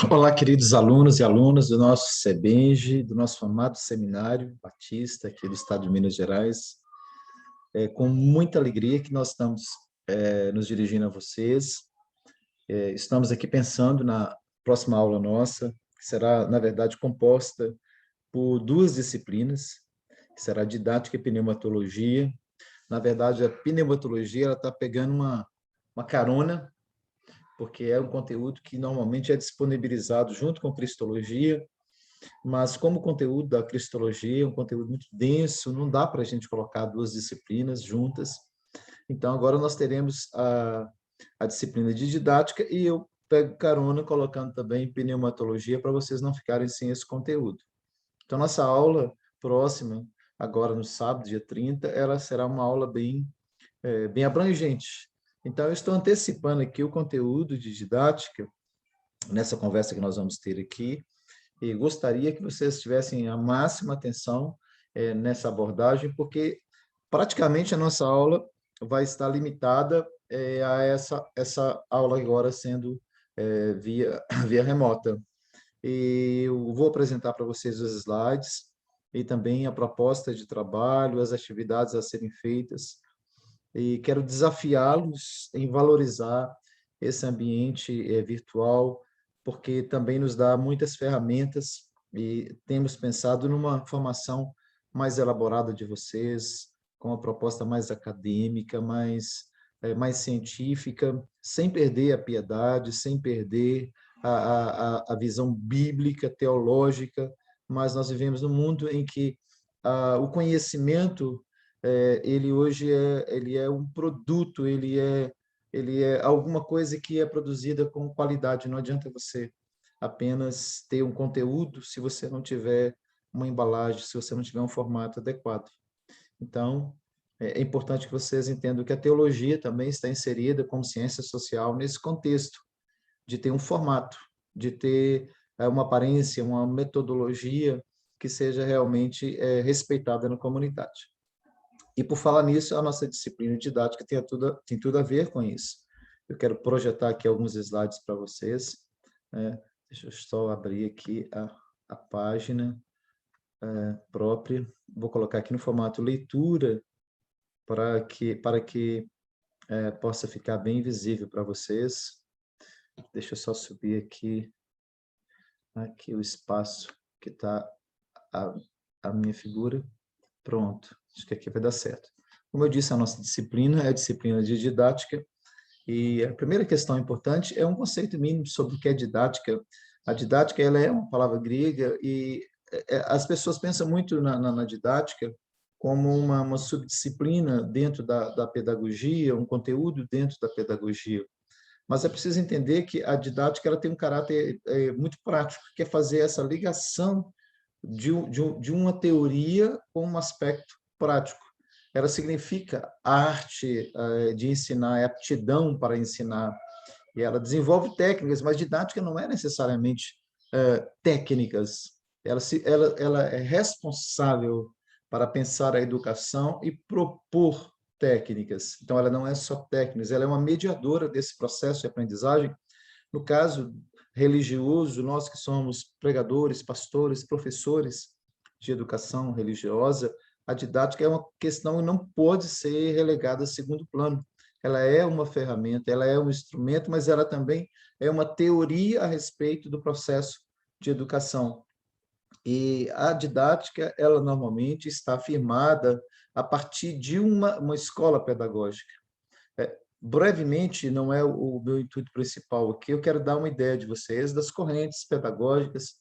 Olá, queridos alunos e alunas do nosso SEBENGE, do nosso amado Seminário Batista, aqui do estado de Minas Gerais. É com muita alegria que nós estamos nos dirigindo a vocês. Estamos aqui pensando na próxima aula nossa, que será, na verdade, composta por duas disciplinas, que será didática e pneumatologia. Na verdade, a pneumatologia está pegando uma carona, porque é um conteúdo que normalmente é disponibilizado junto com Cristologia, mas como o conteúdo da Cristologia é um conteúdo muito denso, não dá para a gente colocar duas disciplinas juntas. Então, agora nós teremos a disciplina de didática e eu pego carona colocando também pneumatologia para vocês não ficarem sem esse conteúdo. Então, nossa aula próxima, agora no sábado, dia 30, ela será uma aula bem abrangente. Então, eu estou antecipando aqui o conteúdo de didática nessa conversa que nós vamos ter aqui, e gostaria que vocês tivessem a máxima atenção nessa abordagem, porque praticamente a nossa aula vai estar limitada a essa aula agora sendo via remota. E eu vou apresentar para vocês os slides e também a proposta de trabalho, as atividades a serem feitas, e quero desafiá-los em valorizar esse ambiente virtual, porque também nos dá muitas ferramentas e temos pensado numa formação mais elaborada de vocês, com uma proposta mais acadêmica, mais científica, sem perder a piedade, sem perder a visão bíblica, teológica, mas nós vivemos num mundo em que o conhecimento ele hoje ele é um produto, ele é alguma coisa que é produzida com qualidade. Não adianta você apenas ter um conteúdo se você não tiver uma embalagem, se você não tiver um formato adequado. Então, é importante que vocês entendam que a teologia também está inserida como ciência social nesse contexto, de ter um formato, de ter uma aparência, uma metodologia que seja realmente respeitada na comunidade. E, por falar nisso, a nossa disciplina didática tem tudo a ver com isso. Eu quero projetar aqui alguns slides para vocês. Deixa eu só abrir aqui a página própria. Vou colocar aqui no formato leitura, para que possa ficar bem visível para vocês. Deixa eu só subir aqui o espaço que está a minha figura. Pronto, acho que aqui vai dar certo. Como eu disse, a nossa disciplina é a disciplina de didática, e a primeira questão importante é um conceito mínimo sobre o que é didática. A didática ela é uma palavra grega e as pessoas pensam muito na didática como uma subdisciplina dentro da pedagogia, um conteúdo dentro da pedagogia. Mas é preciso entender que a didática ela tem um caráter muito prático, que é fazer essa ligação de uma teoria com um aspecto prático. Ela significa arte de ensinar, é aptidão para ensinar, e ela desenvolve técnicas, mas didática não é necessariamente técnicas. Ela é responsável para pensar a educação e propor técnicas. Então, ela não é só técnicas, ela é uma mediadora desse processo de aprendizagem. No caso religioso, nós que somos pregadores, pastores, professores de educação religiosa, a didática é uma questão que não pode ser relegada a segundo plano. Ela é uma ferramenta, ela é um instrumento, mas ela também é uma teoria a respeito do processo de educação. E a didática, ela normalmente está firmada a partir de uma escola pedagógica. Brevemente, não é o meu intuito principal aqui, eu quero dar uma ideia de vocês das correntes pedagógicas,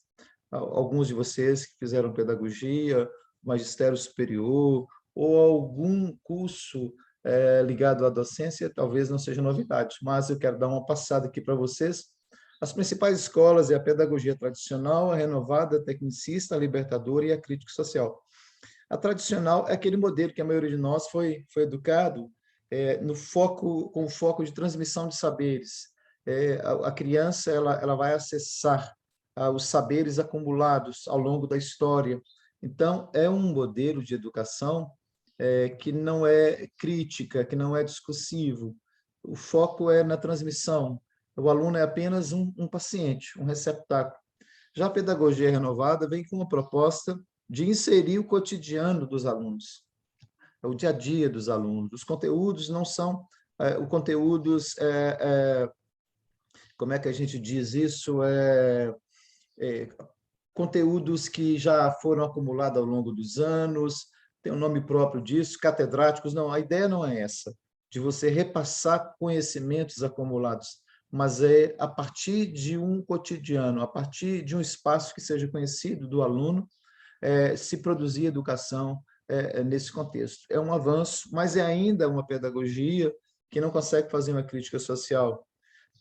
alguns de vocês que fizeram pedagogia, magistério superior, ou algum curso ligado à docência, talvez não seja novidade, mas eu quero dar uma passada aqui para vocês. As principais escolas é a pedagogia tradicional, a renovada, a tecnicista, a libertadora e a crítica social. A tradicional é aquele modelo que a maioria de nós foi educado no foco, com o foco de transmissão de saberes. A criança ela vai acessar os saberes acumulados ao longo da história. Então, é um modelo de educação que não é crítica, que não é discursivo. O foco é na transmissão. O aluno é apenas um paciente, um receptáculo. Já a pedagogia renovada vem com uma proposta de inserir o cotidiano dos alunos, o dia a dia dos alunos. Os conteúdos não são conteúdos, como é que a gente diz isso? É, conteúdos que já foram acumulados ao longo dos anos, tem um nome próprio disso, catedráticos. Não, a ideia não é essa, de você repassar conhecimentos acumulados, mas é a partir de um cotidiano, a partir de um espaço que seja conhecido do aluno, se produzir educação nesse contexto. É um avanço, mas é ainda uma pedagogia que não consegue fazer uma crítica social.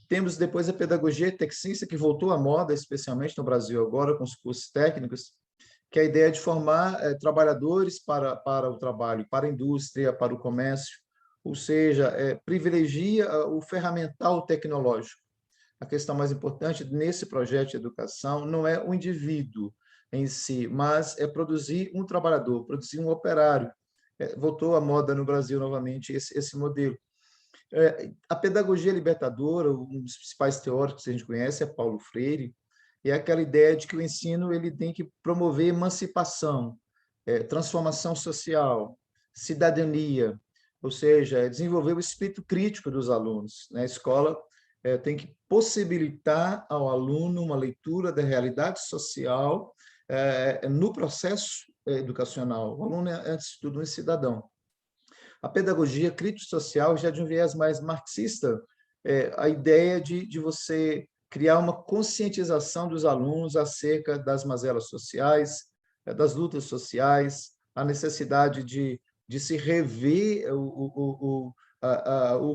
Temos depois a pedagogia textista, que voltou à moda, especialmente no Brasil agora, com os cursos técnicos, que é a ideia de formar trabalhadores para o trabalho, para a indústria, para o comércio, ou seja, privilegia o ferramental tecnológico. A questão mais importante nesse projeto de educação não é o indivíduo em si, mas é produzir um trabalhador, produzir um operário. Voltou à moda no Brasil novamente esse modelo. A pedagogia libertadora, um dos principais teóricos que a gente conhece é Paulo Freire, e é aquela ideia de que o ensino ele tem que promover emancipação, transformação social, cidadania, ou seja, desenvolver o espírito crítico dos alunos. A escola tem que possibilitar ao aluno uma leitura da realidade social no processo educacional. O aluno é, antes de tudo, um cidadão. A pedagogia crítico-social já de um viés mais marxista, a ideia de você criar uma conscientização dos alunos acerca das mazelas sociais, das lutas sociais, a necessidade de se rever o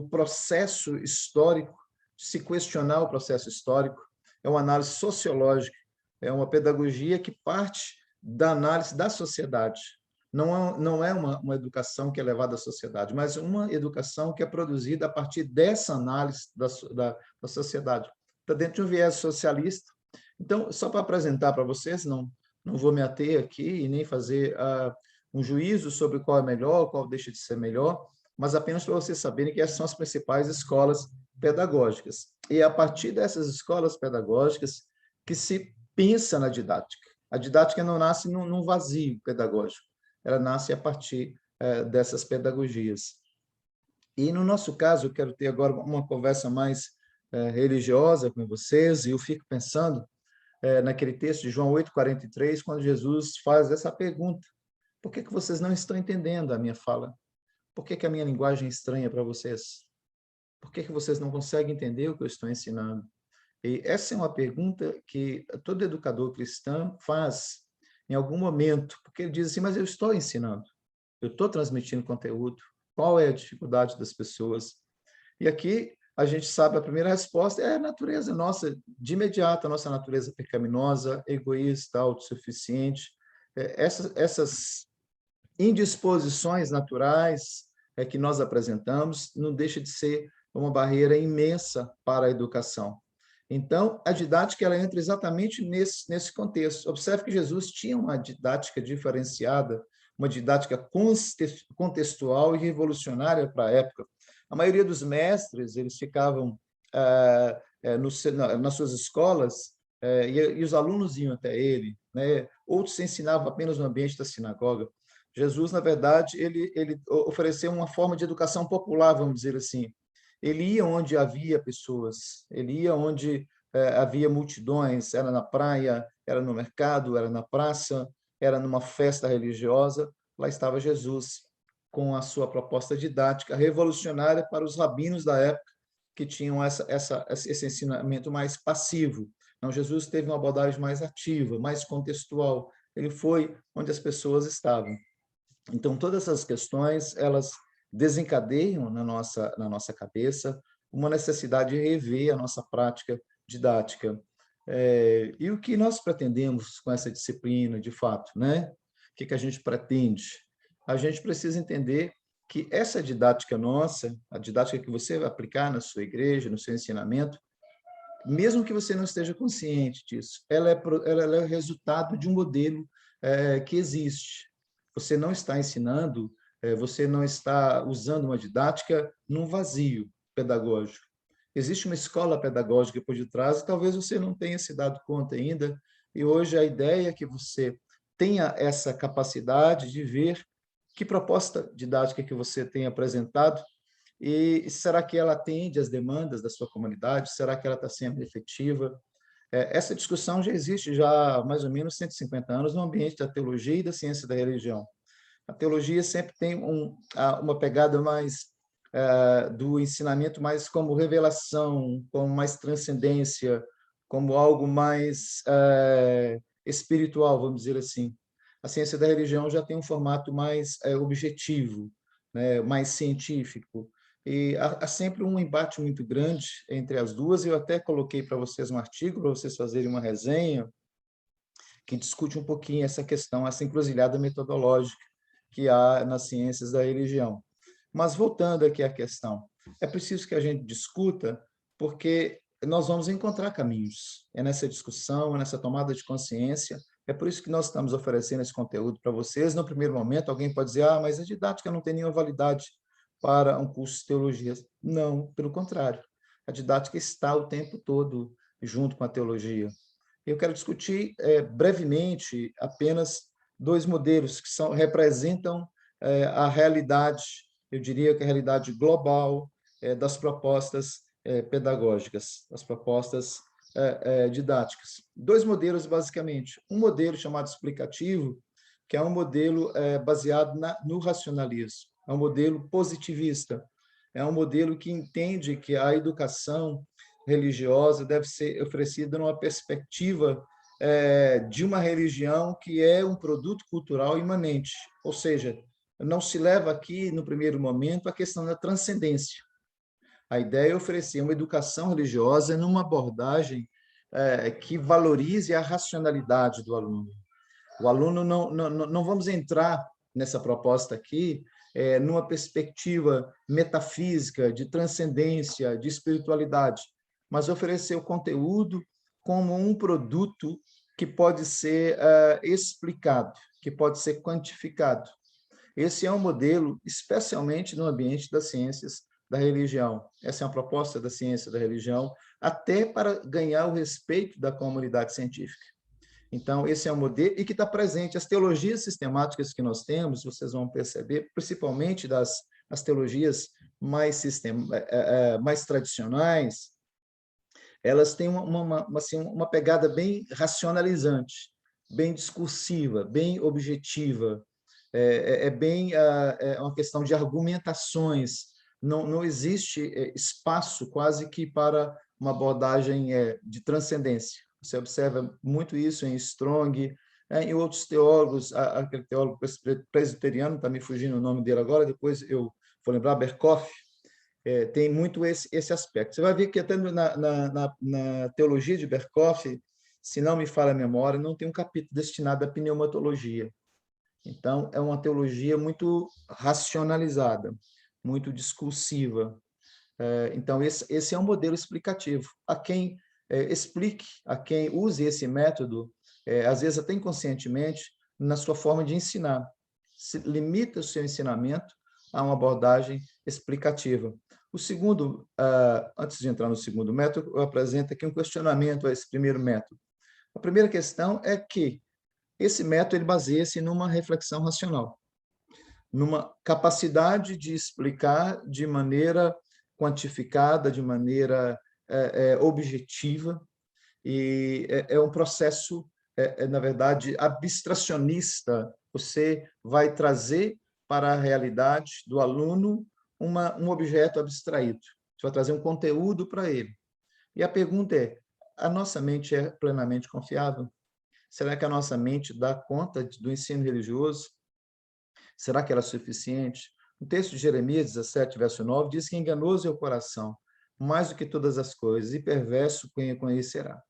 processo histórico, se questionar o processo histórico. É uma análise sociológica, é uma pedagogia que parte da análise da sociedade. Não é uma educação que é levada à sociedade, mas uma educação que é produzida a partir dessa análise da sociedade. Está dentro de um viés socialista. Então, só para apresentar para vocês, não vou me ater aqui e nem fazer um juízo sobre qual é melhor, qual deixa de ser melhor, mas apenas para vocês saberem que essas são as principais escolas pedagógicas. E é a partir dessas escolas pedagógicas que se pensa na didática. A didática não nasce num vazio pedagógico, ela nasce a partir dessas pedagogias. E, no nosso caso, eu quero ter agora uma conversa mais religiosa com vocês, e eu fico pensando naquele texto de João 8,43, quando Jesus faz essa pergunta: por que vocês não estão entendendo a minha fala? Por que a minha linguagem é estranha para vocês? Por que vocês não conseguem entender o que eu estou ensinando? E essa é uma pergunta que todo educador cristão faz em algum momento, porque ele diz assim, mas eu estou ensinando, eu estou transmitindo conteúdo, qual é a dificuldade das pessoas? E aqui a gente sabe, a primeira resposta é a natureza nossa, de imediato, a nossa natureza pecaminosa, egoísta, autossuficiente, essas indisposições naturais que nós apresentamos não deixa de ser uma barreira imensa para a educação. Então, a didática ela entra exatamente nesse contexto. Observe que Jesus tinha uma didática diferenciada, uma didática contextual e revolucionária para a época. A maioria dos mestres eles ficavam nas suas escolas e os alunos iam até ele, né? Outros ensinavam apenas no ambiente da sinagoga. Jesus, na verdade, ele ofereceu uma forma de educação popular, vamos dizer assim. Ele ia onde havia pessoas, ele ia onde havia multidões, era na praia, era no mercado, era na praça, era numa festa religiosa, lá estava Jesus, com a sua proposta didática revolucionária para os rabinos da época, que tinham esse ensinamento mais passivo. Não, Jesus teve uma abordagem mais ativa, mais contextual, ele foi onde as pessoas estavam. Então, todas essas questões, elas desencadeiam na nossa cabeça uma necessidade de rever a nossa prática didática. E o que nós pretendemos com essa disciplina, de fato, né? O que a gente pretende? A gente precisa entender que essa didática nossa, a didática que você vai aplicar na sua igreja, no seu ensinamento, mesmo que você não esteja consciente disso, ela é resultado de um modelo que existe. Você não está ensinando, você não está usando uma didática num vazio pedagógico. Existe uma escola pedagógica por detrás, e talvez você não tenha se dado conta ainda, e hoje a ideia é que você tenha essa capacidade de ver que proposta didática que você tem apresentado e será que ela atende às demandas da sua comunidade? Será que ela está sendo efetiva? Essa discussão já existe já há mais ou menos 150 anos no ambiente da teologia e da ciência da religião. A teologia sempre tem uma pegada mais do ensinamento mais como revelação, como mais transcendência, como algo mais espiritual, vamos dizer assim. A ciência da religião já tem um formato mais objetivo, né, mais científico. E há sempre um embate muito grande entre as duas. Eu até coloquei para vocês um artigo, para vocês fazerem uma resenha, que discute um pouquinho essa questão, essa encruzilhada metodológica que há nas ciências da religião. Mas voltando aqui à questão, é preciso que a gente discuta, porque nós vamos encontrar caminhos. É nessa discussão, é nessa tomada de consciência. É por isso que nós estamos oferecendo esse conteúdo para vocês. No primeiro momento, alguém pode dizer, mas a didática não tem nenhuma validade para um curso de teologia. Não, pelo contrário. A didática está o tempo todo junto com a teologia. Eu quero discutir brevemente apenas dois modelos que representam a realidade, eu diria que a realidade global das propostas pedagógicas, das propostas didáticas. Dois modelos, basicamente. Um modelo chamado explicativo, que é um modelo baseado no racionalismo, é um modelo positivista, é um modelo que entende que a educação religiosa deve ser oferecida numa perspectiva de uma religião que é um produto cultural imanente, ou seja, não se leva aqui, no primeiro momento, a questão da transcendência. A ideia é oferecer uma educação religiosa numa abordagem que valorize a racionalidade do aluno. O aluno não vamos entrar nessa proposta aqui numa perspectiva metafísica, de transcendência, de espiritualidade, mas oferecer o conteúdo como um produto que pode ser explicado, que pode ser quantificado. Esse é um modelo, especialmente no ambiente das ciências da religião. Essa é uma proposta da ciência da religião, até para ganhar o respeito da comunidade científica. Então, esse é um modelo e que está presente. As teologias sistemáticas que nós temos, vocês vão perceber, principalmente as teologias mais tradicionais, elas têm uma pegada bem racionalizante, bem discursiva, bem objetiva, é uma questão de argumentações. Não existe espaço quase que para uma abordagem de transcendência. Você observa muito isso em Strong, em outros teólogos, aquele teólogo presbiteriano, está me fugindo o nome dele agora, depois eu vou lembrar, Berkhof, tem muito esse aspecto. Você vai ver que até na teologia de Berkhof, se não me falha a memória, não tem um capítulo destinado à pneumatologia. Então, é uma teologia muito racionalizada, muito discursiva. Então, esse é um modelo explicativo. A quem explique, a quem use esse método, às vezes até inconscientemente, na sua forma de ensinar. Se limita o seu ensinamento a uma abordagem explicativa. O segundo, antes de entrar no segundo método, eu apresento aqui um questionamento a esse primeiro método. A primeira questão é que esse método ele baseia-se numa reflexão racional, numa capacidade de explicar de maneira quantificada, de maneira objetiva, e é um processo, na verdade, abstracionista. Você vai trazer para a realidade do aluno um objeto abstraído. Você vai trazer um conteúdo para ele. E a pergunta é, a nossa mente é plenamente confiável? Será que a nossa mente dá conta do ensino religioso? Será que ela é suficiente? O texto de Jeremias 17, verso 9, diz que enganoso é o coração, mais do que todas as coisas, e perverso quem o conhecerá. A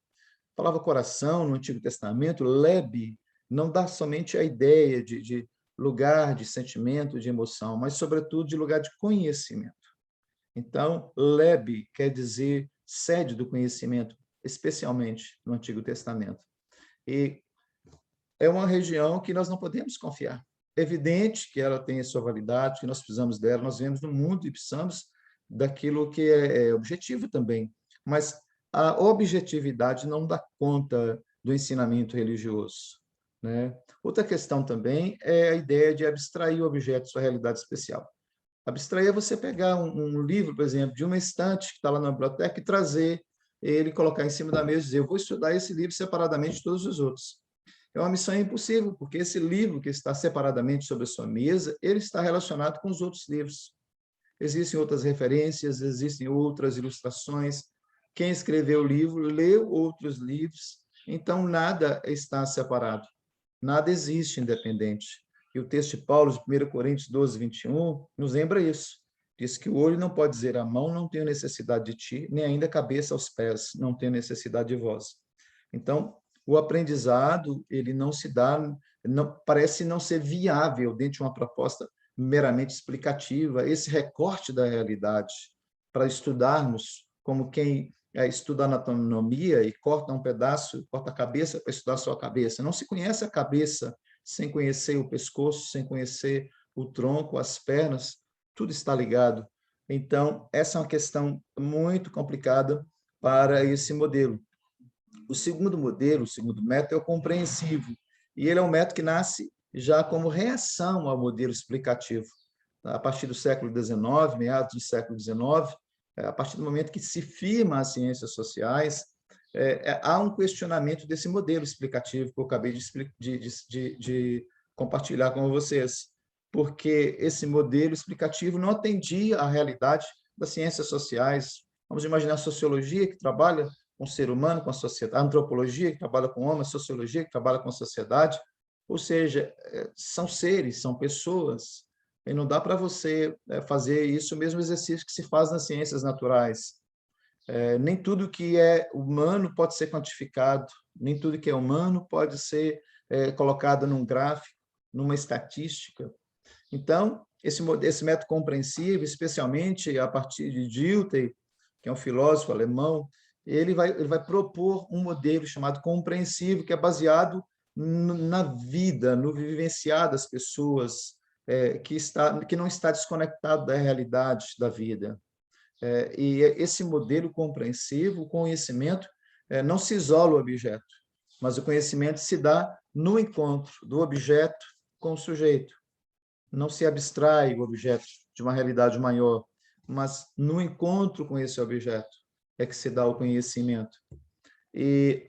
palavra coração, no Antigo Testamento, lebe, não dá somente a ideia de lugar de sentimento, de emoção, mas, sobretudo, de lugar de conhecimento. Então, lebe quer dizer sede do conhecimento, especialmente no Antigo Testamento. E é uma região que nós não podemos confiar. É evidente que ela tem a sua validade, que nós precisamos dela, nós vivemos no mundo e precisamos daquilo que é objetivo também. Mas a objetividade não dá conta do ensinamento religioso, né? Outra questão também é a ideia de abstrair o objeto de sua realidade especial. Abstrair é você pegar um livro, por exemplo, de uma estante que está lá na biblioteca e trazer ele, colocar em cima da mesa e dizer, eu vou estudar esse livro separadamente de todos os outros. É uma missão impossível, porque esse livro que está separadamente sobre a sua mesa, ele está relacionado com os outros livros. Existem outras referências, existem outras ilustrações. Quem escreveu o livro leu outros livros, então nada está separado, nada existe independente. E o texto de Paulo, de 1 Coríntios 12, 21, nos lembra isso. Diz que o olho não pode dizer à mão, não tenho necessidade de ti, nem ainda a cabeça aos pés, não tenho necessidade de vós. Então, o aprendizado, ele não se dá, parece não ser viável dentro de uma proposta meramente explicativa, esse recorte da realidade, para estudarmos como quem estuda anatomia e corta um pedaço, corta a cabeça para estudar só a cabeça. Não se conhece a cabeça sem conhecer o pescoço, sem conhecer o tronco, as pernas, tudo está ligado. Então, essa é uma questão muito complicada para esse modelo. O segundo modelo, o segundo método, é o compreensivo, e ele é um método que nasce já como reação ao modelo explicativo. A partir do século XIX, meados do século XIX, a partir do momento que se firma as ciências sociais, há um questionamento desse modelo explicativo que eu acabei de compartilhar com vocês, porque esse modelo explicativo não atendia à realidade das ciências sociais. Vamos imaginar a sociologia, que trabalha com o ser humano, com a sociedade, a antropologia, que trabalha com o homem, a sociologia, que trabalha com a sociedade, ou seja, são seres, são pessoas, e não dá para você fazer isso, o mesmo exercício que se faz nas ciências naturais. Nem tudo que é humano pode ser quantificado, nem tudo que é humano pode ser colocado num gráfico, numa estatística. Então, esse método compreensivo, especialmente a partir de Dilthey, que é um filósofo alemão, ele vai propor um modelo chamado compreensivo, que é baseado na vida, no vivenciar das pessoas, que não está desconectado da realidade da vida. E esse modelo compreensivo, o conhecimento, não se isola o objeto, mas o conhecimento se dá no encontro do objeto com o sujeito. Não se abstrai o objeto de uma realidade maior, mas no encontro com esse objeto é que se dá o conhecimento. E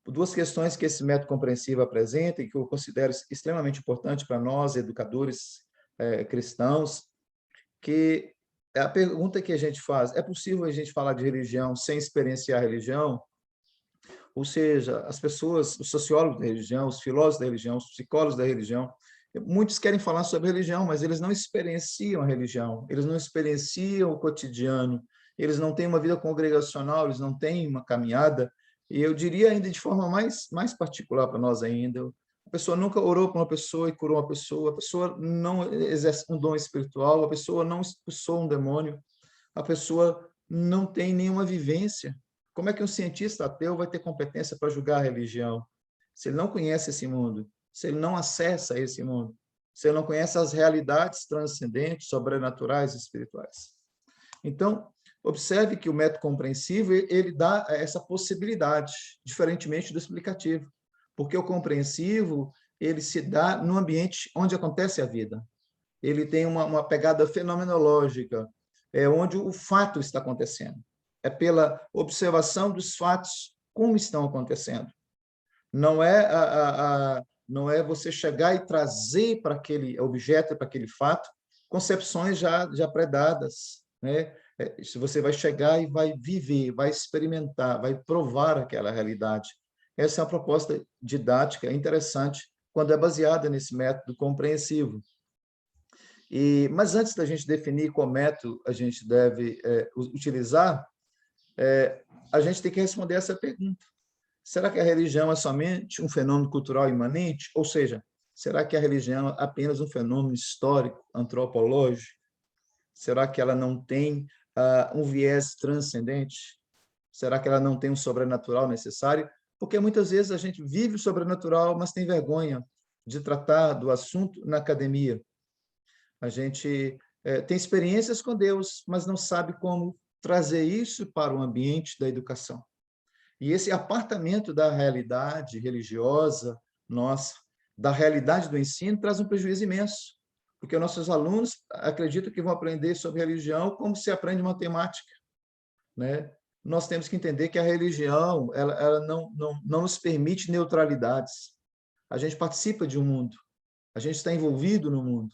duas questões que esse método compreensivo apresenta e que eu considero extremamente importante para nós, educadores cristãos, que a pergunta que a gente faz, é possível a gente falar de religião sem experienciar a religião? Ou seja, as pessoas, os sociólogos da religião, os filósofos da religião, os psicólogos da religião, muitos querem falar sobre religião, mas eles não experienciam a religião, eles não experienciam o cotidiano, eles não têm uma vida congregacional, eles não têm uma caminhada, e eu diria ainda de forma mais particular para nós ainda, a pessoa nunca orou para uma pessoa e curou uma pessoa, a pessoa não exerce um dom espiritual, a pessoa não expulsou um demônio, a pessoa não tem nenhuma vivência. Como é que um cientista ateu vai ter competência para julgar a religião? Se ele não conhece esse mundo, se ele não acessa esse mundo, se ele não conhece as realidades transcendentes, sobrenaturais e espirituais. Então, observe que o método compreensivo, ele dá essa possibilidade, diferentemente do explicativo, porque o compreensivo, ele se dá no ambiente onde acontece a vida. Ele tem uma pegada fenomenológica, onde o fato está acontecendo. É pela observação dos fatos como estão acontecendo. Não é você chegar e trazer para aquele objeto, para aquele fato, concepções já pré-dadas, né? Se você vai chegar e vai viver, vai experimentar, vai provar aquela realidade. Essa é uma proposta didática interessante quando é baseada nesse método compreensivo. Mas antes da gente definir qual método a gente deve utilizar, a gente tem que responder essa pergunta. Será que a religião é somente um fenômeno cultural imanente? Ou seja, será que a religião é apenas um fenômeno histórico, antropológico? Será que ela não tem um viés transcendente? Será que ela não tem um sobrenatural necessário? Porque muitas vezes a gente vive o sobrenatural, mas tem vergonha de tratar do assunto na academia. A gente tem experiências com Deus, mas não sabe como trazer isso para o ambiente da educação. E esse apartamento da realidade religiosa nossa, da realidade do ensino, traz um prejuízo imenso, porque nossos alunos acreditam que vão aprender sobre religião como se aprende matemática, né? Nós temos que entender que a religião ela não nos permite neutralidades. A gente participa de um mundo, a gente está envolvido no mundo,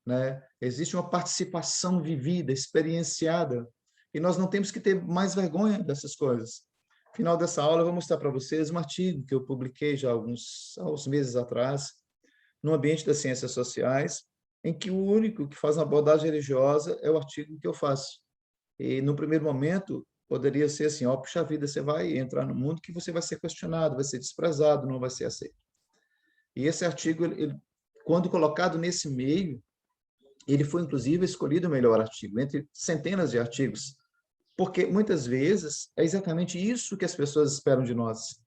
né? Existe uma participação vivida, experienciada, e nós não temos que ter mais vergonha dessas coisas. No final dessa aula, eu vou mostrar para vocês um artigo que eu publiquei já alguns meses atrás, no ambiente das ciências sociais, em que o único que faz uma abordagem religiosa é o artigo que eu faço. E, no primeiro momento, poderia ser assim, ó, puxa vida, você vai entrar no mundo que você vai ser questionado, vai ser desprezado, não vai ser aceito. E esse artigo, quando colocado nesse meio, ele foi, inclusive, escolhido o melhor artigo, entre centenas de artigos, porque, muitas vezes, é exatamente isso que as pessoas esperam de nós.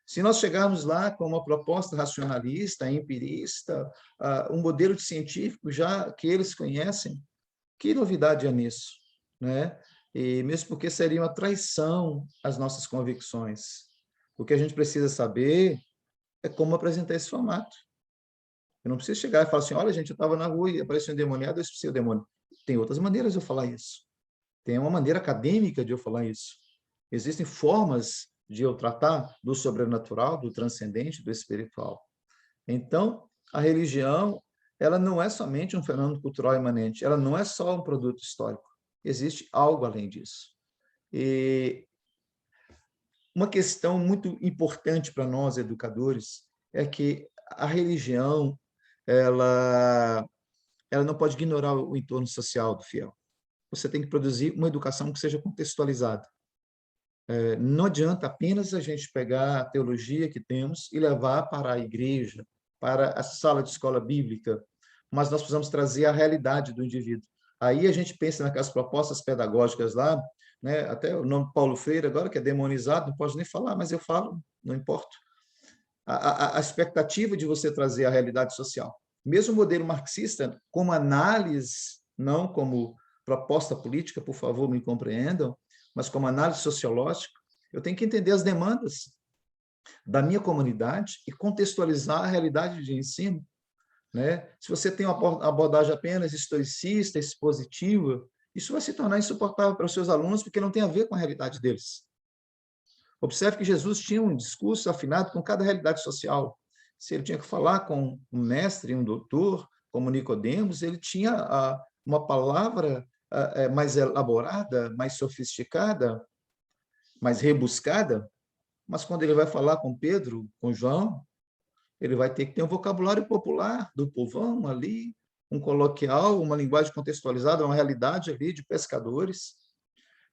Se nós chegarmos lá com uma proposta racionalista, empirista, um modelo de científico já que eles conhecem, que novidade é nisso, né? E mesmo porque seria uma traição às nossas convicções. O que a gente precisa saber é como apresentar esse formato. Eu não preciso chegar e falar assim, olha, gente, eu estava na rua e apareceu um endemoniado, eu expulsei o demônio. Tem outras maneiras de eu falar isso. Tem uma maneira acadêmica de eu falar isso. Existem formas de eu tratar do sobrenatural, do transcendente, do espiritual. Então, a religião, ela não é somente um fenômeno cultural imanente, ela não é só um produto histórico. Existe algo além disso. E uma questão muito importante para nós, educadores, é que a religião, ela não pode ignorar o entorno social do fiel. Você tem que produzir uma educação que seja contextualizada. Não adianta apenas a gente pegar a teologia que temos e levar para a igreja, para a sala de escola bíblica, mas nós precisamos trazer a realidade do indivíduo. Aí a gente pensa naquelas propostas pedagógicas lá, né? Até o nome Paulo Freire, agora que é demonizado, não pode nem falar, mas eu falo, não importa. A expectativa de você trazer a realidade social. Mesmo o modelo marxista, como análise, não como proposta política, por favor, me compreendam, mas como análise sociológica, eu tenho que entender as demandas da minha comunidade e contextualizar a realidade de ensino, né? Se você tem uma abordagem apenas historicista, expositiva, isso vai se tornar insuportável para os seus alunos, porque não tem a ver com a realidade deles. Observe que Jesus tinha um discurso afinado com cada realidade social. Se ele tinha que falar com um mestre, um doutor, como Nicodemos, ele tinha uma palavra mais elaborada, mais sofisticada, mais rebuscada, mas quando ele vai falar com Pedro, com João, ele vai ter que ter um vocabulário popular do povão ali, um coloquial, uma linguagem contextualizada, uma realidade ali de pescadores.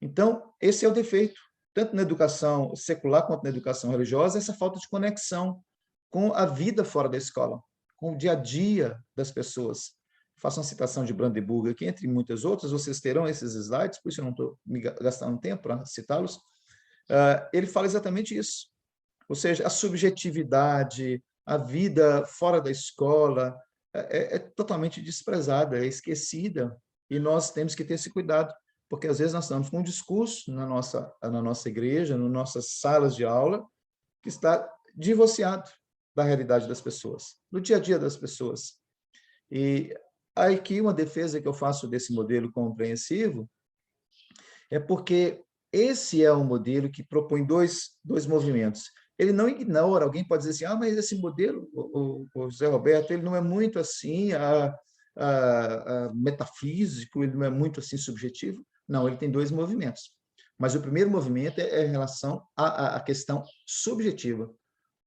Então, esse é o defeito, tanto na educação secular quanto na educação religiosa, essa falta de conexão com a vida fora da escola, com o dia a dia das pessoas. Faço uma citação de Brandenburg aqui, entre muitas outras, vocês terão esses slides, por isso eu não estou me gastando tempo para citá-los. Ele fala exatamente isso, ou seja, a subjetividade, a vida fora da escola é totalmente desprezada, é esquecida, e nós temos que ter esse cuidado, porque às vezes nós estamos com um discurso na nossa igreja, nas nossas salas de aula, que está divorciado da realidade das pessoas, do dia a dia das pessoas. E aqui uma defesa que eu faço desse modelo compreensivo é porque esse é um modelo que propõe dois movimentos. Ele não ignora, alguém pode dizer assim, mas esse modelo, o José Roberto, ele não é muito assim metafísico, ele não é muito assim subjetivo. Não, ele tem dois movimentos. Mas o primeiro movimento é em relação à questão subjetiva,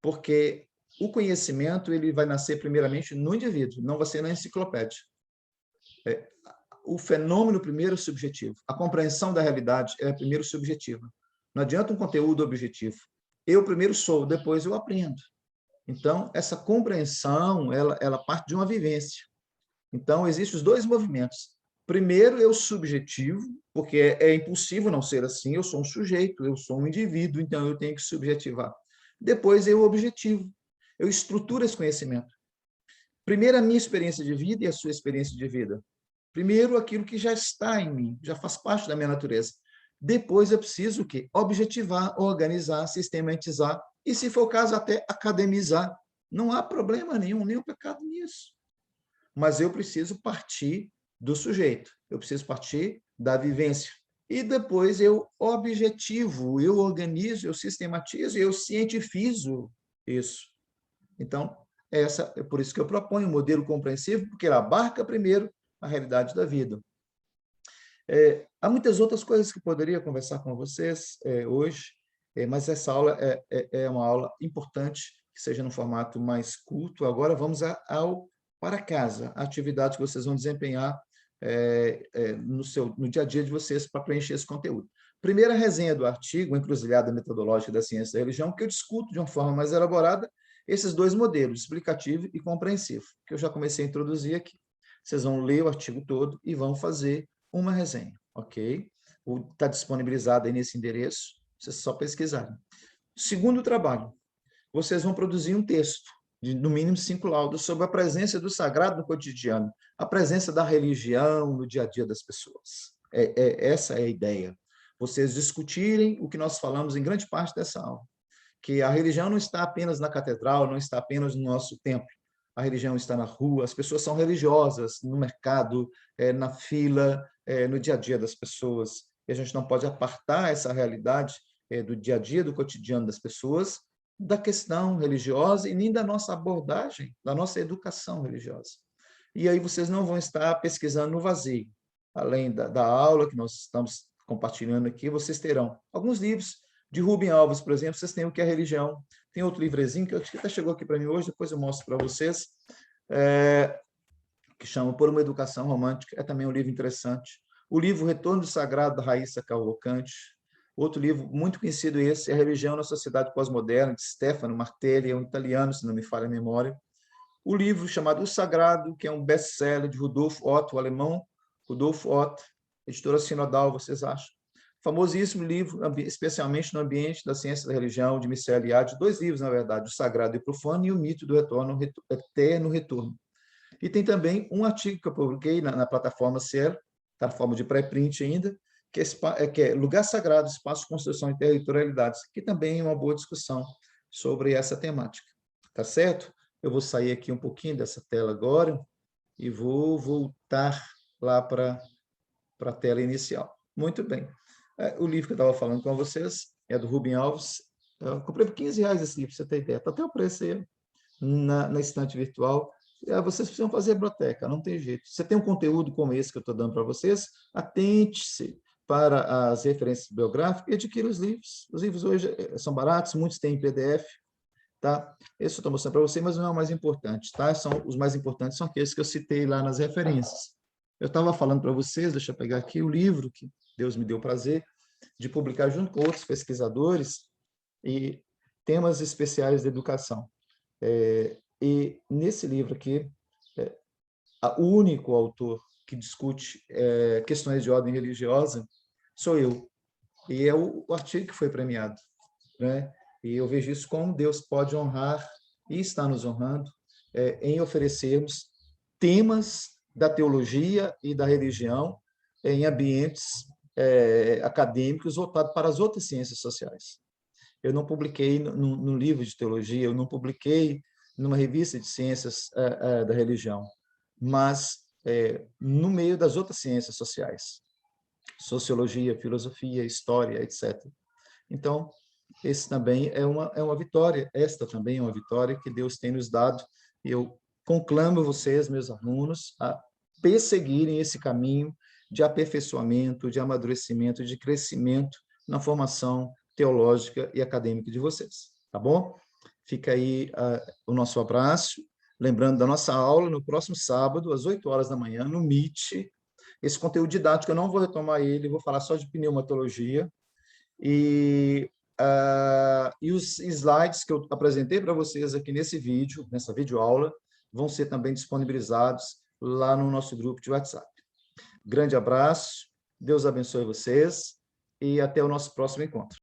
porque o conhecimento ele vai nascer primeiramente no indivíduo, não vai ser na enciclopédia. O fenômeno primeiro subjetivo, a compreensão da realidade é primeiro subjetiva. Não adianta um conteúdo objetivo. Eu primeiro sou, depois eu aprendo. Então, essa compreensão, ela parte de uma vivência. Então, existem os dois movimentos. Primeiro, eu subjetivo, porque é impossível não ser assim, eu sou um sujeito, eu sou um indivíduo, então eu tenho que subjetivar. Depois, eu objetivo, eu estruturo esse conhecimento. Primeiro, a minha experiência de vida e a sua experiência de vida. Primeiro, aquilo que já está em mim, já faz parte da minha natureza. Depois, eu preciso o quê? Objetivar, organizar, sistematizar e, se for o caso, até academizar. Não há problema nenhum, nenhum pecado nisso. Mas eu preciso partir do sujeito, eu preciso partir da vivência. E depois eu objetivo, eu organizo, eu sistematizo, eu cientifizo isso. Então, é por isso que eu proponho um modelo compreensivo, porque ele abarca primeiro a realidade da vida. Há muitas outras coisas que eu poderia conversar com vocês hoje, mas essa aula é uma aula importante, que seja no formato mais curto. Agora vamos ao para casa, a atividade que vocês vão desempenhar no dia a dia de vocês para preencher esse conteúdo. Primeira resenha do artigo, Encruzilhada Metodológica da Ciência da Religião, que eu discuto de uma forma mais elaborada esses dois modelos, explicativo e compreensivo, que eu já comecei a introduzir aqui. Vocês vão ler o artigo todo e vão fazer uma resenha, ok? Está disponibilizado aí nesse endereço, vocês só pesquisarem. Segundo trabalho, vocês vão produzir um texto, de no mínimo 5 laudos, sobre a presença do sagrado no cotidiano, a presença da religião no dia a dia das pessoas. Essa é a ideia. Vocês discutirem o que nós falamos em grande parte dessa aula, que a religião não está apenas na catedral, não está apenas no nosso templo. A religião está na rua, as pessoas são religiosas no mercado, na fila, no dia a dia das pessoas. E a gente não pode apartar essa realidade do dia a dia, do cotidiano das pessoas, da questão religiosa e nem da nossa abordagem, da nossa educação religiosa. E aí vocês não vão estar pesquisando no vazio. Além da aula que nós estamos compartilhando aqui, vocês terão alguns livros de Rubem Alves, por exemplo. Vocês têm O que é Religião. Tem outro livrezinho que até chegou aqui para mim hoje, depois eu mostro para vocês, que chama Por uma Educação Romântica. É também um livro interessante. O livro Retorno do Sagrado, da Raíssa Cavalcante. Outro livro muito conhecido esse, é A Religião na Sociedade Pós-Moderna, de Stefano Martelli, é um italiano, se não me falha a memória. O livro chamado O Sagrado, que é um best-seller de Rudolf Otto, o alemão Rudolf Otto, editora Sinodal, vocês acham? Famosíssimo livro, especialmente no ambiente da ciência da religião, de Michel Eliade, 2 livros, na verdade, O Sagrado e o Profano e O Mito do Retorno, Eterno Retorno. E tem também um artigo que eu publiquei na plataforma Cielo, está na forma de pré-print ainda, que é Lugar Sagrado, Espaço, Construção e Territorialidades, que também é uma boa discussão sobre essa temática. Tá certo? Eu vou sair aqui um pouquinho dessa tela agora e vou voltar lá para a tela inicial. Muito bem. O livro que eu estava falando com vocês é do Rubem Alves. Eu comprei por R$15 esse livro, para você ter ideia. Está até o preço aí na estante virtual. Vocês precisam fazer a biblioteca, não tem jeito. Você tem um conteúdo como esse que eu estou dando para vocês, atente-se para as referências bibliográficas e adquira os livros. Os livros hoje são baratos, muitos têm em PDF. Tá? Esse eu estou mostrando para você, mas não é o mais importante. Tá? Os mais importantes são aqueles que eu citei lá nas referências. Eu estava falando para vocês, deixa eu pegar aqui o livro que Deus me deu o prazer de publicar junto com outros pesquisadores e temas especiais da educação. E nesse livro aqui, o único autor que discute questões de ordem religiosa sou eu. E é o artigo que foi premiado, né? E eu vejo isso como Deus pode honrar e está nos honrando em oferecermos temas da teologia e da religião em ambientes acadêmicos voltados para as outras ciências sociais. Eu não publiquei no livro de teologia, eu não publiquei numa revista de ciências da religião, mas no meio das outras ciências sociais, sociologia, filosofia, história, etc. Então, esse também é uma vitória, esta também é uma vitória que Deus tem nos dado, e eu conclamo vocês, meus alunos, a perseguirem esse caminho de aperfeiçoamento, de amadurecimento, de crescimento na formação teológica e acadêmica de vocês, tá bom? Fica aí o nosso abraço, lembrando da nossa aula no próximo sábado, às 8 horas da manhã, no Meet. Esse conteúdo didático eu não vou retomar ele, vou falar só de pneumatologia, e os slides que eu apresentei para vocês aqui nesse vídeo, nessa videoaula, vão ser também disponibilizados lá no nosso grupo de WhatsApp. Grande abraço, Deus abençoe vocês e até o nosso próximo encontro.